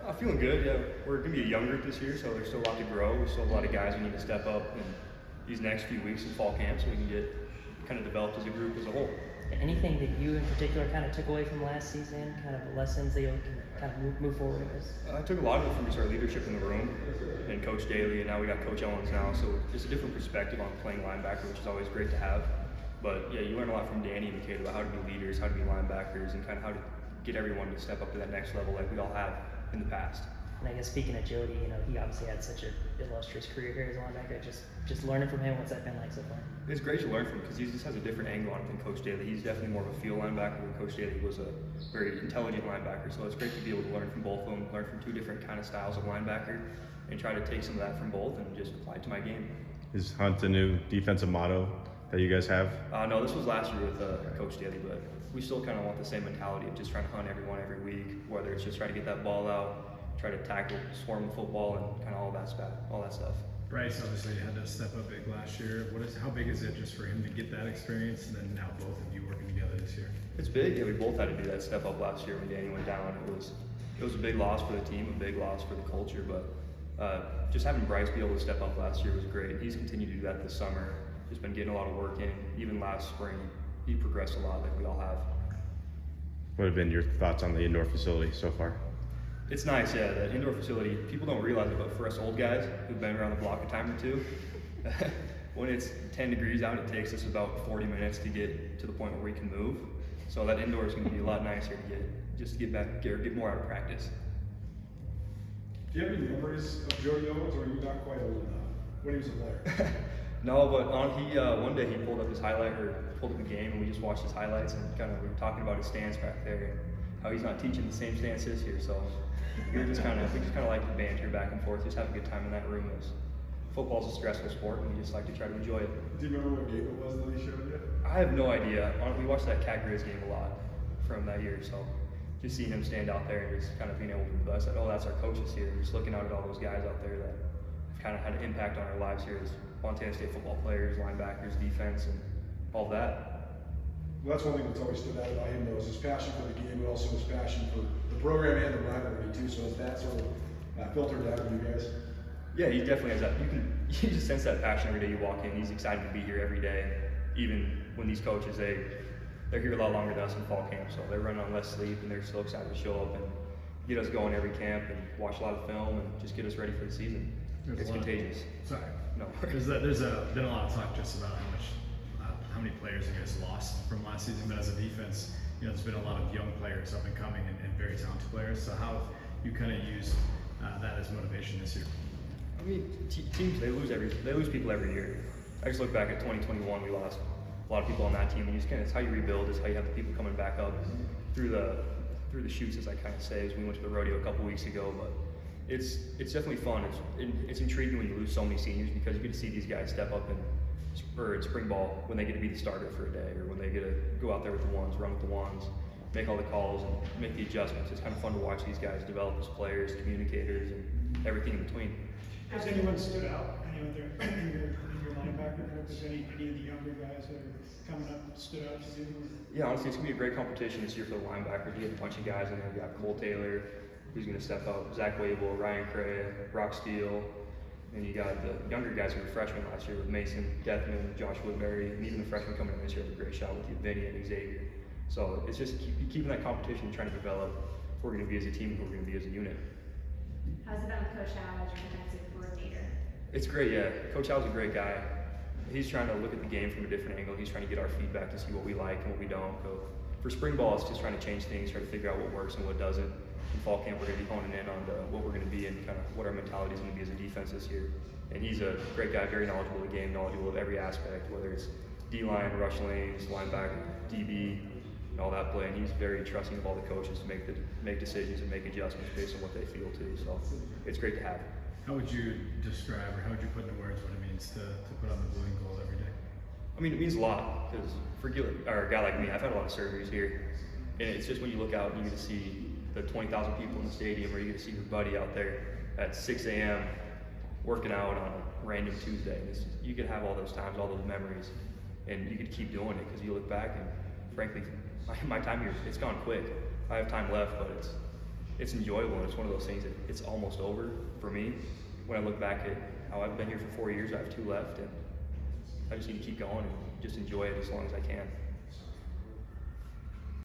I'm feeling good, yeah. We're going to be a young group this year, so there's still a lot to grow. We still have a lot of guys we need to step up in these next few weeks in fall camp so we can get kind of developed as a group as a whole. Anything that you in particular kind of took away from last season, kind of the lessons that you can kind of move forward with? I took a lot of it from just our leadership in the room and Coach Daly, and now we got Coach Owens now, so just a different perspective on playing linebacker, which is always great to have. But yeah, you learn a lot from Danny and Kate about how to be leaders, how to be linebackers, and kind of how to get everyone to step up to that next level like we all have in the past. And I guess speaking of Jody, he obviously had such an illustrious career here as a linebacker. Just learning from him, what's that been like so far? It's great to learn from him because he just has a different angle on it than Coach Daly. He's definitely more of a field linebacker, where Coach Daly was a very intelligent linebacker. So it's great to be able to learn from both of them, learn from two different kind of styles of linebacker, and try to take some of that from both and just apply it to my game. Is Hunt a new defensive motto that you guys have? No, this was last year with Coach Daly, but we still kind of want the same mentality of just trying to hunt everyone every week, whether it's just trying to get that ball out, try to tackle, swarm the football, and kind of all that stuff. Bryce obviously had to step up big last year. How big is it just for him to get that experience, and then now both of you working together this year? It's big. Yeah, we both had to do that step up last year when Danny went down. It was a big loss for the team, a big loss for the culture, but just having Bryce be able to step up last year was great. He's continued to do that this summer. Just been getting a lot of work in. Even last spring, he progressed a lot like we all have. What have been your thoughts on the indoor facility so far? It's nice, yeah. The indoor facility, people don't realize it, but for us old guys who've been around the block a time or two, when it's 10 degrees out, it takes us about 40 minutes to get to the point where we can move. So that indoor is going to be a lot nicer to get more out of practice. Do you have any memories of Jody Owens, or are you not quite old enough when he was a player? No, but one day he pulled up the game, and we just watched his highlights, and we were talking about his stance back there, and how he's not teaching the same stance this year. So we just kind of like to banter back and forth, just have a good time in that room. Football's a stressful sport, and we just like to try to enjoy it. Do you remember what game it was that he showed you? I have no idea. We watched that Cat Grizz game a lot from that year, so just seeing him stand out there and just kind of being able to realize that, oh, that's our coaches here. Just looking out at all those guys out there that have kind of had an impact on our lives here as Montana State football players, linebackers, defense, and all that. Well, that's one thing that's always stood out about him, though, is his passion for the game, but also his passion for the program and the rivalry, too. So is that sort of filtered down to you guys? Yeah, he definitely has that. You just sense that passion every day you walk in. He's excited to be here every day, even when these coaches, they're here a lot longer than us in fall camp, so they're running on less sleep, and they're still excited to show up and get us going every camp and watch a lot of film and just get us ready for the season. It's contagious. Sorry. No. There's been a lot of talk just about how many players you guys lost from last season, but as a defense, there's been a lot of young players up and coming and very talented players. So how have you kind of used that as motivation this year? I mean, teams, they lose people every year. I just look back at 2021, we lost a lot of people on that team, and it's how you rebuild, it's how you have the people coming back up through the chutes, as I kind of say, as we went to the rodeo a couple weeks ago. But it's definitely fun. It's intriguing when you lose so many seniors, because you get to see these guys step up in spring ball when they get to be the starter for a day, or when they get to go out there with the ones, run with the ones, make all the calls and make the adjustments. It's kind of fun to watch these guys develop as players, communicators, and everything in between. Has anyone stood out? Anyone there in your linebacker group? Has any of the younger guys that are coming up stood out to you? Yeah, honestly, it's gonna be a great competition this year for the linebackers. You have a bunch of guys in there. We got Cole Taylor, who's gonna step up, Zach Wable, Ryan Cray, Brock Steele, and you got the younger guys who were freshmen last year with Mason Deathman, Josh Woodbury, and even the freshmen coming in this year have a great shot with you, Vinny and Xavier. So it's just keeping that competition and trying to develop who we're gonna be as a team, who we're gonna be as a unit. How's it been with Coach Howe as your defensive coordinator? It's great, yeah. Coach Howe's a great guy. He's trying to look at the game from a different angle. He's trying to get our feedback to see what we like and what we don't. So for spring ball, it's just trying to change things, try to figure out what works and what doesn't. In fall camp, we're going to be honing in on what we're going to be and kind of what our mentality is going to be as a defense this year. And he's a great guy, very knowledgeable of the game, knowledgeable of every aspect, whether it's D-line, rush lanes, linebacker, DB, and all that play. And he's very trusting of all the coaches to make decisions and make adjustments based on what they feel too. So it's great to have. How would you describe, or how would you put into words what it means to put on the blue and gold every day? I mean, it means a lot, because for a guy like me, I've had a lot of surgeries here. And it's just when you look out and you get to see the 20,000 people in the stadium, or you get to see your buddy out there at 6 a.m. working out on a random Tuesday. And you could have all those times, all those memories, and you could keep doing it because you look back and frankly, my time here, it's gone quick. I have time left, but it's enjoyable, and it's one of those things that it's almost over for me. When I look back at how I've been here for 4 years, I have 2 left, and I just need to keep going and just enjoy it as long as I can.